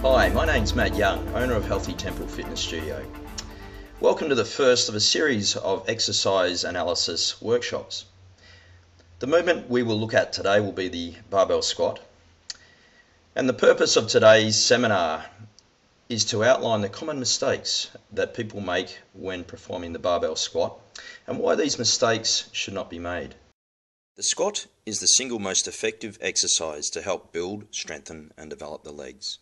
Hi, my name's Matt Young, owner of Healthy Temple Fitness Studio. Welcome to the first of a series of exercise analysis workshops. The movement we will look at today will be the barbell squat. And the purpose of today's seminar is to outline the common mistakes that people make when performing the barbell squat and why these mistakes should not be made. The squat is the single most effective exercise to help build, strengthen and develop the legs.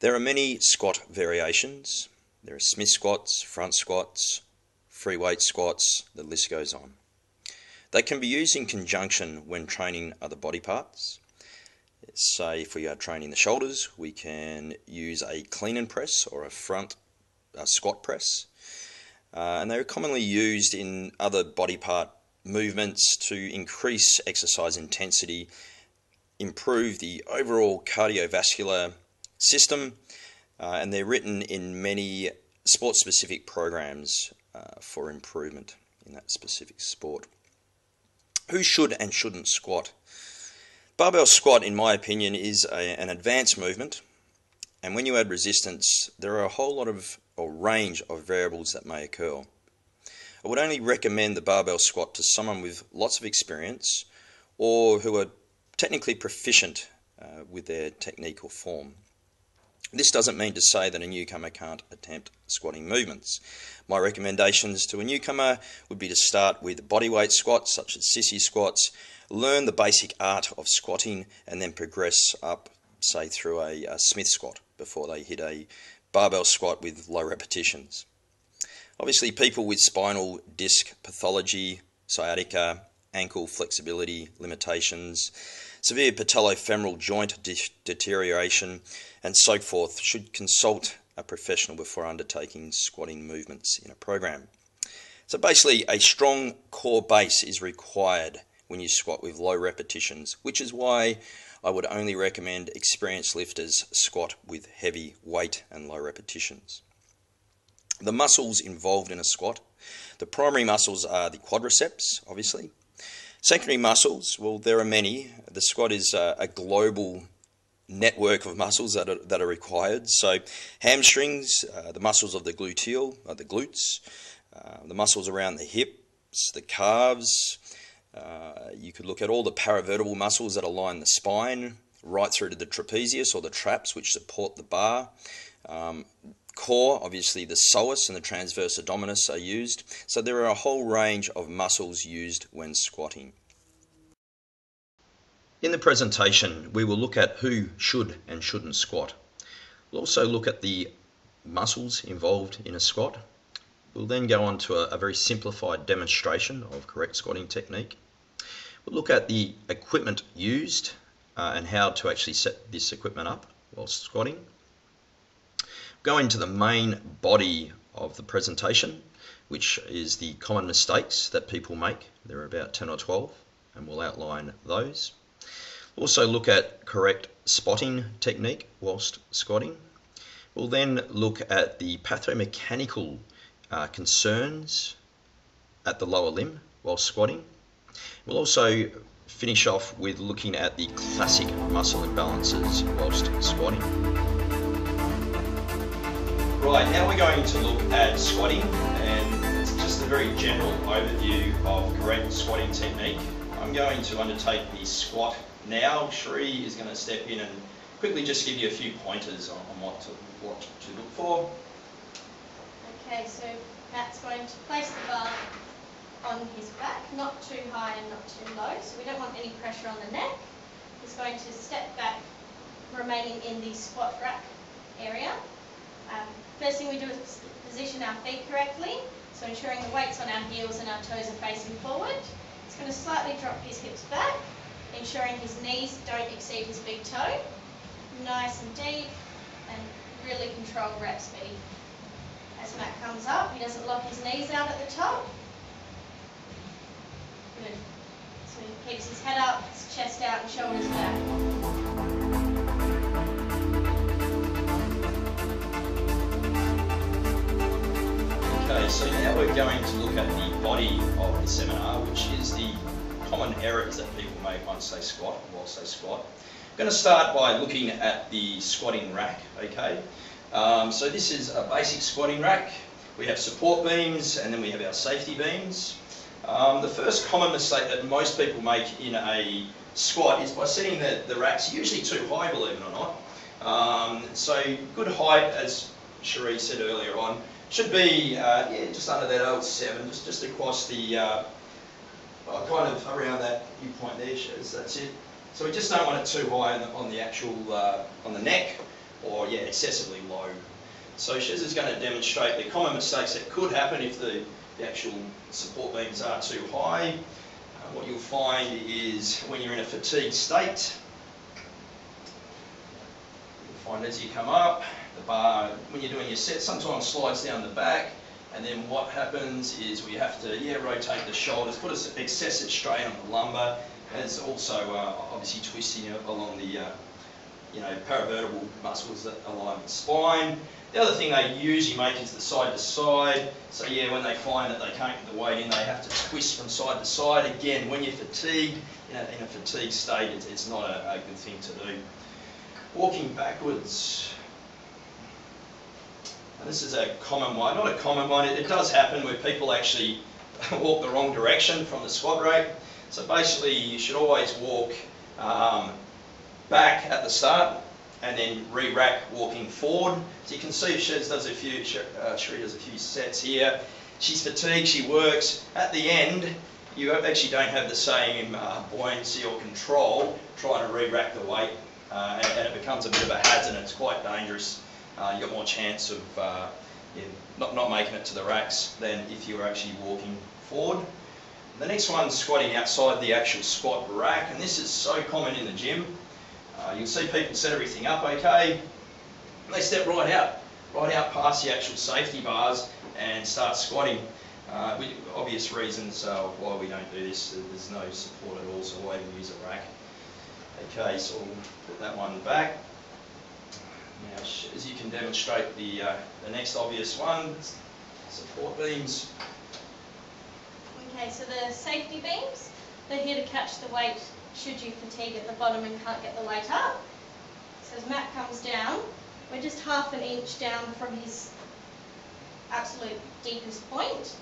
There are many squat variations. There are Smith squats, front squats, free weight squats, the list goes on. They can be used in conjunction when training other body parts. Say if we are training the shoulders, we can use a clean and press or a front squat press. And they are commonly used in other body part movements to increase exercise intensity, improve the overall cardiovascular system, and they're written in many sport-specific programs for improvement in that specific sport. Who should and shouldn't squat? Barbell squat, in my opinion, is an advanced movement, and when you add resistance, there are a whole lot of range of variables that may occur. I would only recommend the barbell squat to someone with lots of experience or who are technically proficient with their technique or form. This doesn't mean to say that a newcomer can't attempt squatting movements. My recommendations to a newcomer would be to start with bodyweight squats such as sissy squats, learn the basic art of squatting and then progress up, say through a Smith squat before they hit a barbell squat with low repetitions. Obviously people with spinal disc pathology, sciatica, ankle flexibility limitations, severe patellofemoral joint deterioration and so forth should consult a professional before undertaking squatting movements in a program. So basically a strong core base is required when you squat with low repetitions, which is why I would only recommend experienced lifters squat with heavy weight and low repetitions. The muscles involved in a squat. The primary muscles are the quadriceps, obviously. Secondary muscles, well, there are many. The squat is a global network of muscles that are required. So hamstrings, the muscles of the gluteal, the glutes, the muscles around the hips, the calves. You could look at all the paravertebral muscles that align the spine, right through to the trapezius or the traps which support the bar. Core, obviously the psoas and the transverse abdominis are used. So there are a whole range of muscles used when squatting. In the presentation, we will look at who should and shouldn't squat. We'll also look at the muscles involved in a squat. We'll then go on to a very simplified demonstration of correct squatting technique. We'll look at the equipment used and how to actually set this equipment up while squatting. Go into the main body of the presentation, which is the common mistakes that people make. There are about 10 or 12, and we'll outline those. Also look at correct spotting technique whilst squatting. We'll then look at the pathomechanical concerns at the lower limb while squatting. We'll also finish off with looking at the classic muscle imbalances whilst squatting. Right, now we're going to look at squatting, and it's just a very general overview of correct squatting technique. I'm going to undertake the squat now. Sheree is going to step in and quickly just give you a few pointers on what to look for. Okay, so Matt's going to place the bar on his back, not too high and not too low, so we don't want any pressure on the neck. He's going to step back, remaining in the squat rack area. First thing we do is position our feet correctly, so ensuring the weight's on our heels and our toes are facing forward. He's going to slightly drop his hips back, ensuring his knees don't exceed his big toe. Nice and deep, and really control rep speed. As Matt comes up, he doesn't lock his knees out at the top. Good. So he keeps his head up, his chest out and shoulders back. Okay, so now we're going to look at the body of the seminar, which is the common errors that people make once they squat, whilst they squat. I'm going to start by looking at the squatting rack, okay? So this is a basic squatting rack. We have support beams and then we have our safety beams. The first common mistake that most people make in a squat is by setting the racks usually too high, believe it or not. So good height, as Cherie said earlier on, should be just under that L7, just across the, kind of around that viewpoint there, Shez, that's it. So we just don't want it too high on the actual, on the neck, or excessively low. So Shez is going to demonstrate the common mistakes that could happen if the actual support beams are too high. What you'll find is when you're in a fatigued state, you'll find as you come up, the bar, when you're doing your set, sometimes slides down the back, and then what happens is we have to rotate the shoulders, put an excessive strain on the lumbar. There's also obviously twisting along the paravertebral muscles that align with the spine. The other thing they usually make is the side to side. So when they find that they can't get the weight in, they have to twist from side to side. Again, when you're fatigued, in a fatigued state, it's not a good thing to do. Walking backwards. And this is a common one, not a common one, it does happen where people actually walk the wrong direction from the squat rack. So basically you should always walk back at the start and then re-rack walking forward. So you can see Cherie does a few sets here. She's fatigued, she works. At the end, you actually don't have the same buoyancy or control trying to re-rack the weight, and it becomes a bit of a hazard and it's quite dangerous. You've got more chance of not making it to the racks than if you were actually walking forward. The next one's squatting outside the actual squat rack, and this is so common in the gym. You'll see people set everything up okay, and they step right out past the actual safety bars and start squatting. With obvious reasons why we don't do this. There's no support at all, so why even use a rack? Okay, so we'll put that one back. Now, as you can demonstrate, the next obvious one, support beams. Okay, so the safety beams, they're here to catch the weight should you fatigue at the bottom and can't get the weight up. So as Matt comes down, we're just half an inch down from his absolute deepest point.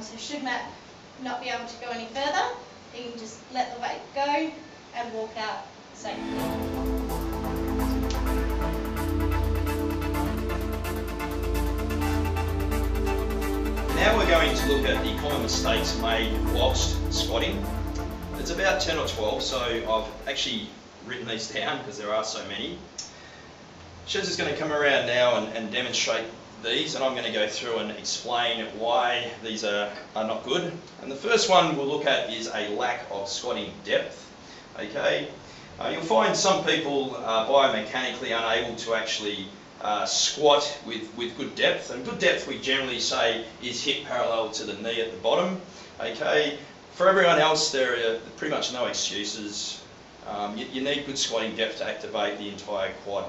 So should Matt not be able to go any further, he can just let the weight go and walk out safely. Now we're going to look at the common mistakes made whilst squatting. It's about 10 or 12, so I've actually written these down because there are so many. Shez is going to come around now and demonstrate these, and I'm going to go through and explain why these are not good. And the first one we'll look at is a lack of squatting depth. Okay, you'll find some people are biomechanically unable to actually squat with good depth, and good depth we generally say is hip parallel to the knee at the bottom. Okay, for everyone else there are pretty much no excuses. You need good squatting depth to activate the entire quad.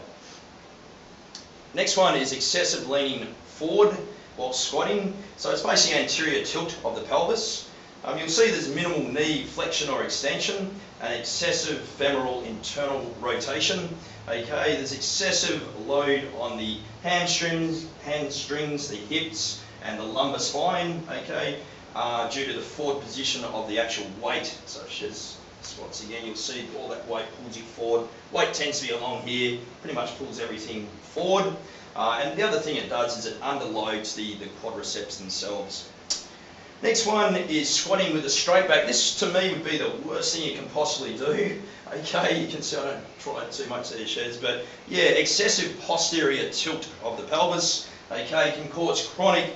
Next one is excessive leaning forward while squatting. So it's basically anterior tilt of the pelvis. You'll see there's minimal knee flexion or extension and excessive femoral internal rotation. Okay, there's excessive load on the hamstrings, the hips, and the lumbar spine. Okay, due to the forward position of the actual weight. So if she squats again, you'll see all that weight pulls you forward. Weight tends to be along here, pretty much pulls everything forward. And the other thing it does is it underloads the quadriceps themselves. Next one is squatting with a straight back. This to me would be the worst thing you can possibly do. Okay, you can see I don't try too much there, Shez, but excessive posterior tilt of the pelvis. Okay, can cause chronic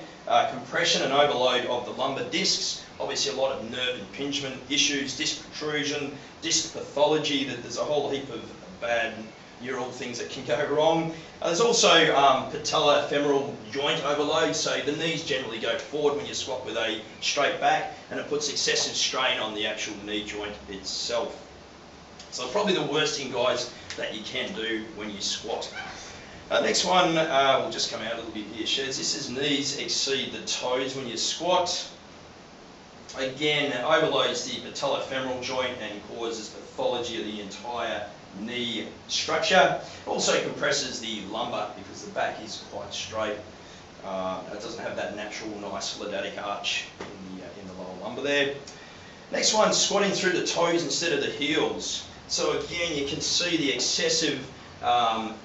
compression and overload of the lumbar discs. Obviously a lot of nerve impingement issues, disc protrusion, disc pathology, there's a whole heap of bad neural things that can go wrong. There's also patellofemoral joint overload, so the knees generally go forward when you squat with a straight back, and it puts excessive strain on the actual knee joint itself. So probably the worst thing, guys, that you can do when you squat. Next one, we'll just come out a little bit here, Shez. This is knees exceed the toes when you squat. Again, it overloads the patellofemoral joint and causes pathology of the entire knee structure. It also compresses the lumbar because the back is quite straight. It doesn't have that natural nice lordotic arch in the lower lumbar there. Next one, squatting through the toes instead of the heels. So again, you can see the excessive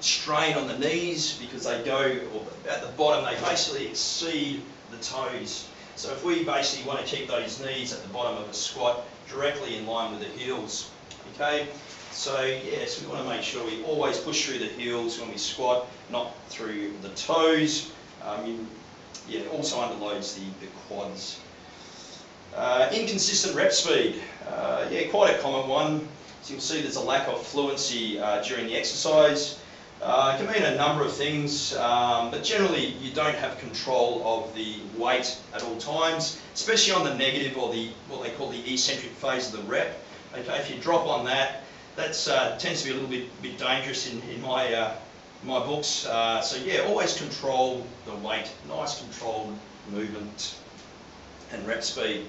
strain on the knees because they go, or at the bottom, they basically exceed the toes. So if we basically want to keep those knees at the bottom of a squat directly in line with the heels, okay? So yes, we want to make sure we always push through the heels when we squat, not through the toes. It also underloads the quads. Inconsistent rep speed, quite a common one. So you'll see there's a lack of fluency during the exercise. It can mean a number of things, but generally you don't have control of the weight at all times, especially on the negative or what they call the eccentric phase of the rep. Okay, if you drop on that, that tends to be a little bit dangerous in my books. So yeah, always control the weight, nice controlled movement and rep speed.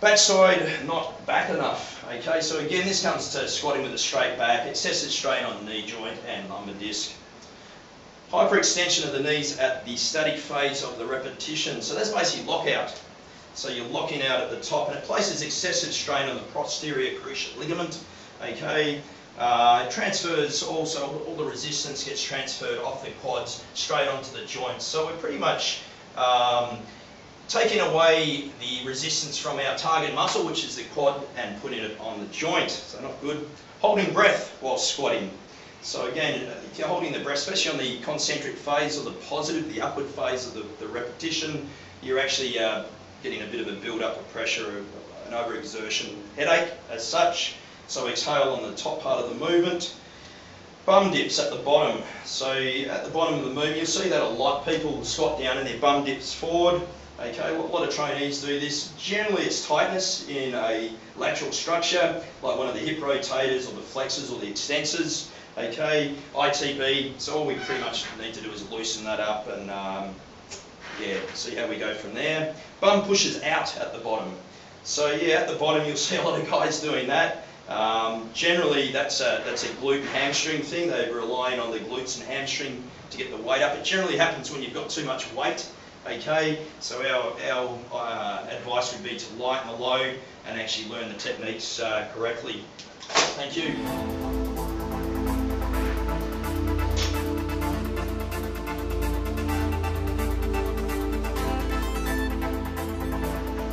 Backside, not back enough. Okay, so again, this comes to squatting with a straight back, excessive strain on the knee joint and lumbar disc. Hyperextension of the knees at the static phase of the repetition. So that's basically lockout. So you're locking out at the top and it places excessive strain on the posterior cruciate ligament. Okay, it transfers also, all the resistance gets transferred off the quads straight onto the joints. So we're pretty much taking away the resistance from our target muscle, which is the quad, and putting it on the joint. So not good. Holding breath while squatting. So again, if you're holding the breath, especially on the concentric phase or the positive, the upward phase of the repetition, you're actually getting a bit of a build-up of pressure, an overexertion headache as such. So exhale on the top part of the movement. Bum dips at the bottom. So at the bottom of the movement, you'll see that a lot. People squat down and their bum dips forward. Okay, a lot of trainees do this. Generally it's tightness in a lateral structure, like one of the hip rotators or the flexors or the extensors. Okay, ITB, so all we pretty much need to do is loosen that up and see how we go from there. Bum pushes out at the bottom. So yeah, at the bottom you'll see a lot of guys doing that. Generally that's a glute and hamstring thing. They're relying on the glutes and hamstring to get the weight up. It generally happens when you've got too much weight. Okay, so our advice would be to lighten the load and actually learn the techniques correctly. Thank you.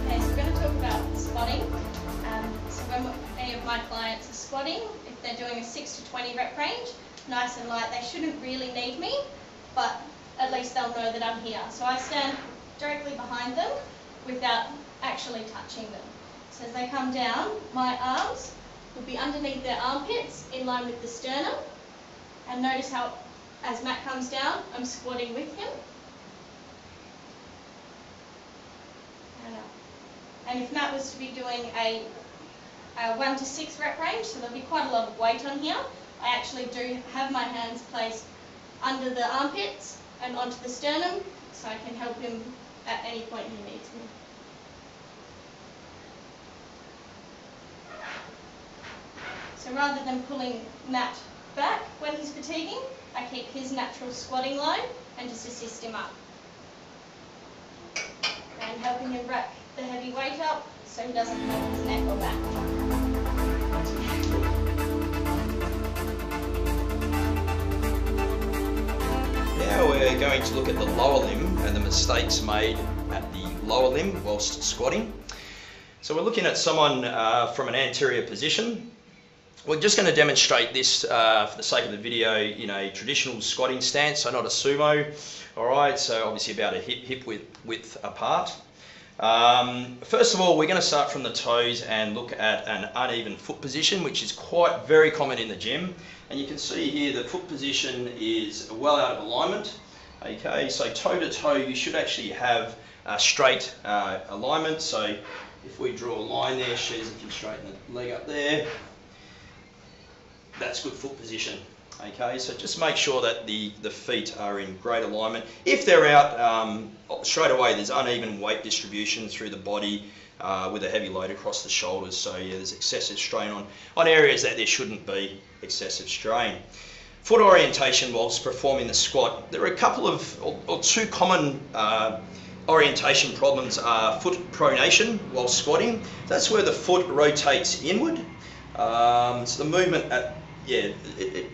Okay, so we're going to talk about squatting. So when any of my clients are squatting, if they're doing a 6 to 20 rep range, nice and light, they shouldn't really need me, but at least they'll know that I'm here. So I stand directly behind them without actually touching them. So as they come down, my arms will be underneath their armpits in line with the sternum. And notice how as Matt comes down, I'm squatting with him. And if Matt was to be doing a 1 to 6 rep range, so there'll be quite a lot of weight on here, I actually do have my hands placed under the armpits and onto the sternum, so I can help him at any point he needs me. So rather than pulling Matt back when he's fatiguing, I keep his natural squatting line and just assist him up. And helping him rack the heavy weight up so he doesn't hurt his neck or back. Now we're going to look at the lower limb and the mistakes made at the lower limb whilst squatting. So we're looking at someone from an anterior position. We're just going to demonstrate this for the sake of the video in a traditional squatting stance, so not a sumo. Alright, so obviously about a hip width apart. First of all, we're going to start from the toes and look at an uneven foot position, which is very common in the gym. And you can see here the foot position is well out of alignment. Okay, so toe to toe you should actually have a straight alignment. So if we draw a line there, Shez, if you straighten the leg up there, that's good foot position. Okay, so just make sure that the feet are in great alignment. If they're out, straight away there's uneven weight distribution through the body with a heavy load across the shoulders. So yeah, there's excessive strain on areas that there shouldn't be excessive strain. Foot orientation whilst performing the squat. There are a couple of, or two common orientation problems are foot pronation while squatting. That's where the foot rotates inward. So the movement at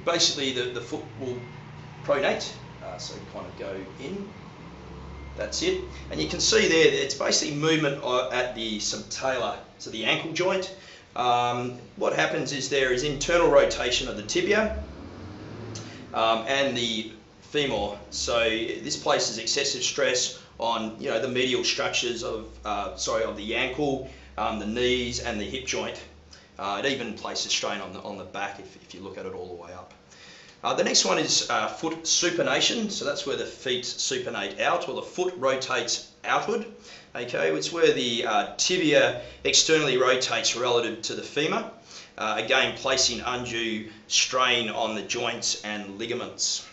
basically the foot will pronate, so kind of go in, that's it. And you can see there, it's basically movement at the subtalar, so the ankle joint. What happens is there is internal rotation of the tibia and the femur. So this places excessive stress on the medial structures of the ankle, the knees and the hip joint. It even places strain on the back if you look at it all the way up. The next one is foot supination. So that's where the feet supinate out, or the foot rotates outward. Okay, it's where the tibia externally rotates relative to the femur. Again, placing undue strain on the joints and ligaments.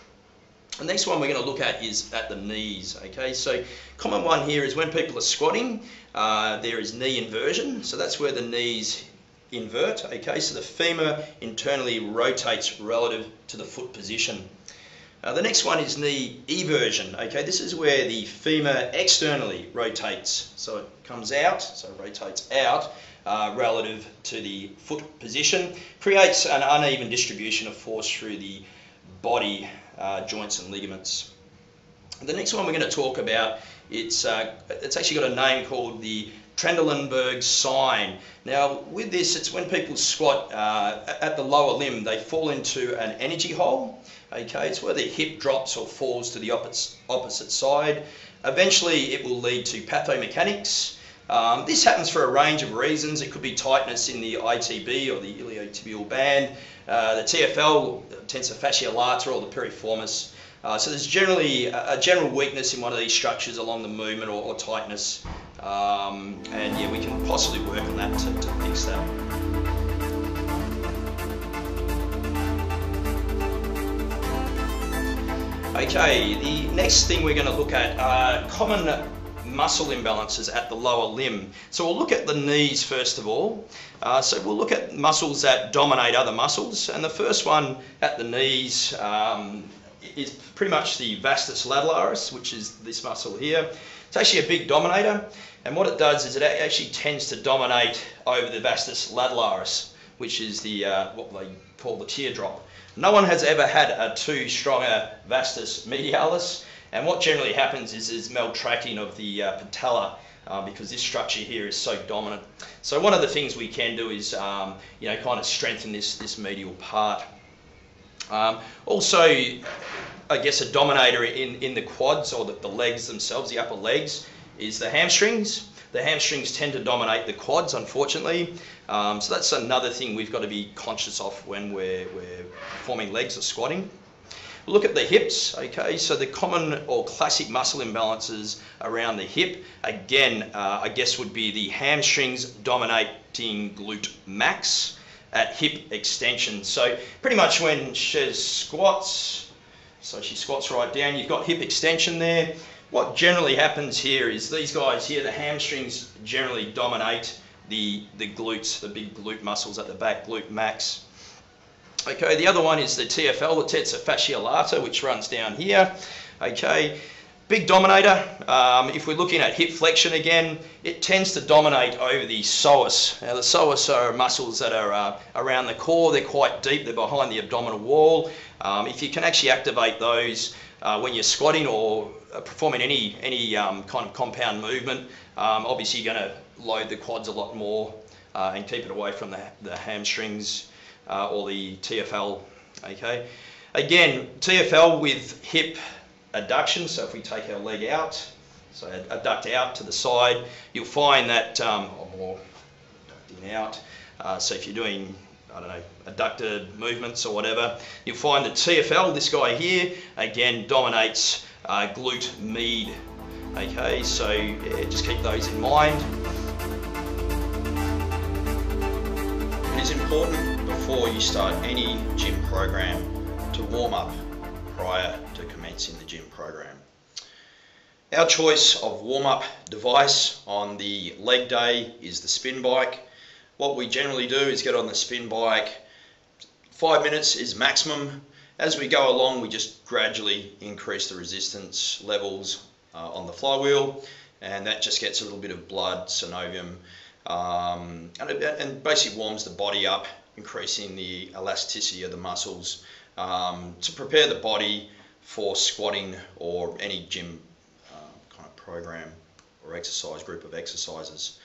The next one we're going to look at is at the knees. Okay, so common one here is when people are squatting, there is knee inversion. So that's where the knees invert. Okay, so the femur internally rotates relative to the foot position. The next one is knee eversion. Okay, this is where the femur externally rotates. So it comes out, so it rotates out relative to the foot position, creates an uneven distribution of force through the body, joints and ligaments. The next one we're going to talk about, it's actually got a name called the Trendelenburg sign. Now with this, it's when people squat at the lower limb, they fall into an energy hole. Okay, it's where the hip drops or falls to the opposite side. Eventually it will lead to pathomechanics. This happens for a range of reasons. It could be tightness in the ITB or the iliotibial band, the TFL, the tensor fasciae lata, or the piriformis. So there's generally a general weakness in one of these structures along the movement or tightness. And yeah, we can possibly work on that to fix that. Okay, the next thing we're going to look at are common muscle imbalances at the lower limb. So we'll look at the knees first of all. So we'll look at muscles that dominate other muscles, and the first one at the knees is pretty much the vastus lateralis, which is this muscle here. It's actually a big dominator, and what it does is it actually tends to dominate over the vastus lateralis, which is the what they call the teardrop. No one has ever had a too strong a vastus medialis, and what generally happens is maltracting of the patella because this structure here is so dominant. So one of the things we can do is kind of strengthen this medial part. Also, I guess a dominator in the quads, or the legs themselves, the upper legs, is the hamstrings. The hamstrings tend to dominate the quads, unfortunately. So that's another thing we've got to be conscious of when we're performing legs or squatting. Look at the hips. Okay, so the common or classic muscle imbalances around the hip, again, I guess would be the hamstrings dominating glute max at hip extension. So pretty much when she squats, so she squats right down, you've got hip extension there. What generally happens here is these guys here, the hamstrings generally dominate the glutes, the big glute muscles at the back, glute max. Okay, the other one is the TFL, the tensor fasciae lata, which runs down here. Okay, big dominator. If we're looking at hip flexion again, it tends to dominate over the psoas. Now the psoas are muscles that are around the core. They're quite deep. They're behind the abdominal wall. If you can actually activate those when you're squatting or performing any kind of compound movement, obviously you're going to load the quads a lot more and keep it away from the hamstrings or the TFL. Okay, again, TFL with hip adduction. So if we take our leg out, so adduct out to the side, you'll find that, or more adducting out. So if you're doing, I don't know, adductor movements or whatever, you'll find that TFL, this guy here, again dominates glute med. Okay, so yeah, just keep those in mind. It is important before you start any gym program to warm-up prior to commencing the gym program. Our choice of warm-up device on the leg day is the spin bike. What we generally do is get on the spin bike, 5 minutes is maximum. As we go along, we just gradually increase the resistance levels on the flywheel, and that just gets a little bit of blood, synovium, and basically warms the body up, increasing the elasticity of the muscles to prepare the body for squatting or any gym kind of program or exercise group of exercises.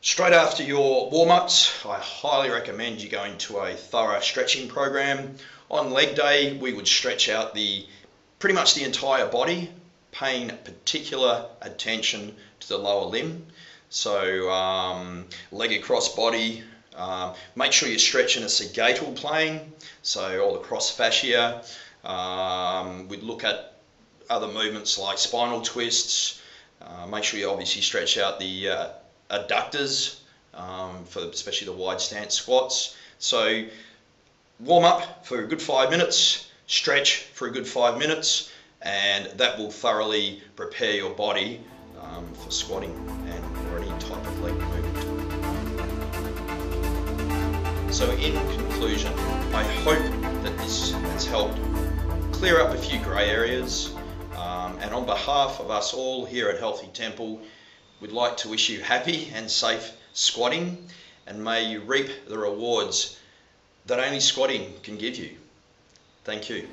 Straight after your warm-ups, I highly recommend you go into a thorough stretching program. On leg day, we would stretch out pretty much the entire body, paying particular attention to the lower limb. So leg across body, make sure you're stretching a sagittal plane, so all the cross fascia. We'd look at other movements like spinal twists. Make sure you obviously stretch out the adductors, for especially the wide stance squats. So warm up for a good 5 minutes, stretch for a good 5 minutes, and that will thoroughly prepare your body for squatting or any type of leg movement. So in conclusion, I hope that this has helped clear up a few grey areas, and on behalf of us all here at Healthy Temple, we'd like to wish you happy and safe squatting, and may you reap the rewards that only squatting can give you. Thank you.